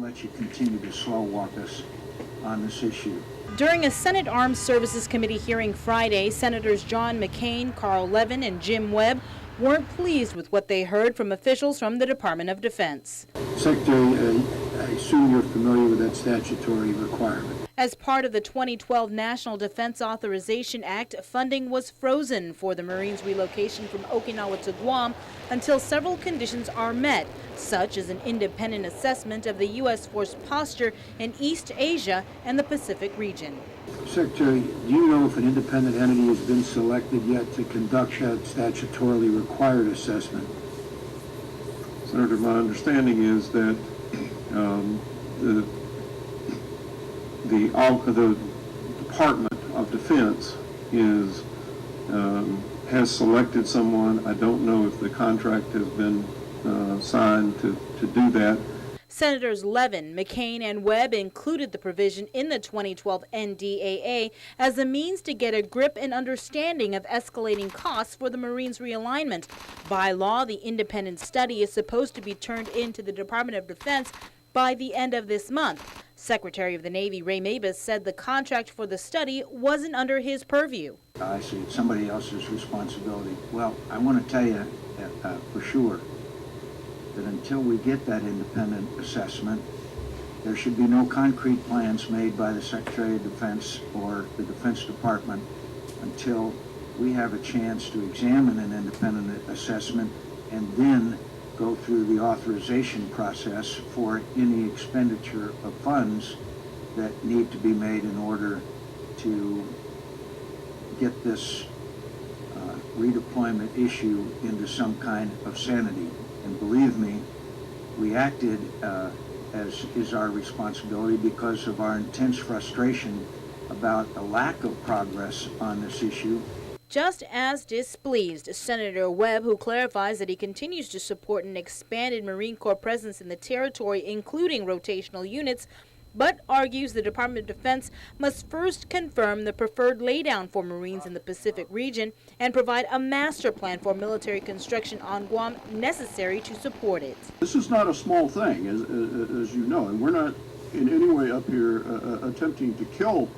let you continue to slow walk us on this issue. During a Senate Armed Services Committee hearing Friday, Senators John McCain, Carl Levin, and Jim Webb weren't pleased with what they heard from officials from the Department of Defense. Secretary, I assume you're familiar with that statutory requirement. As part of the 2012 National Defense Authorization Act, funding was frozen for the Marines' relocation from Okinawa to Guam until several conditions are met, such as an independent assessment of the U.S. force posture in East Asia and the Pacific region. Secretary, do you know if an independent entity has been selected yet to conduct that statutorily required assessment? Senator, my understanding is that the Department of Defense has selected someone. I don't know if the contract has been signed to do that. Senators Levin, McCain, and Webb included the provision in the 2012 NDAA as a means to get a grip and understanding of escalating costs for the Marines' realignment. By law, the independent study is supposed to be turned into the Department of Defense by the end of this month. Secretary of the Navy Ray Mabus said the contract for the study wasn't under his purview. I see, it's somebody else's responsibility. Well, I want to tell you for sure that until we get that independent assessment, there should be no concrete plans made by the Secretary of Defense or the Defense Department until we have a chance to examine an independent assessment and then go through the authorization process for any expenditure of funds that need to be made in order to get this redeployment issue into some kind of sanity. And believe me, we acted as is our responsibility because of our intense frustration about the lack of progress on this issue. Just as displeased, Senator Webb, who clarifies that he continues to support an expanded Marine Corps presence in the territory, including rotational units, but argues the Department of Defense must first confirm the preferred laydown for Marines in the Pacific region and provide a master plan for military construction on Guam necessary to support it. This is not a small thing, as you know, and we're not in any way up here attempting to kill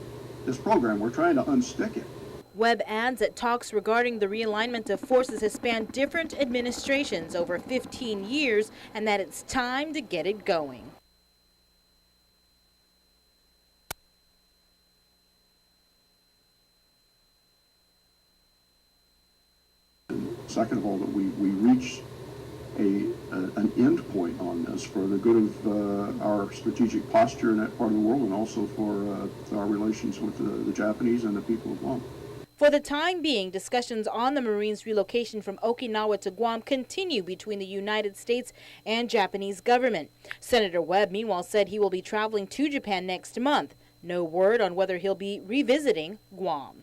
this program. We're trying to unstick it. Webb adds that talks regarding the realignment of forces has spanned different administrations over 15 years and that it's time to get it going. Second of all, that we reach an end point on this for the good of our strategic posture in that part of the world and also for our relations with the Japanese and the people of Guam. For the time being, discussions on the Marines' relocation from Okinawa to Guam continue between the United States and Japanese government. Senator Webb, meanwhile, said he will be traveling to Japan next month. No word on whether he'll be revisiting Guam.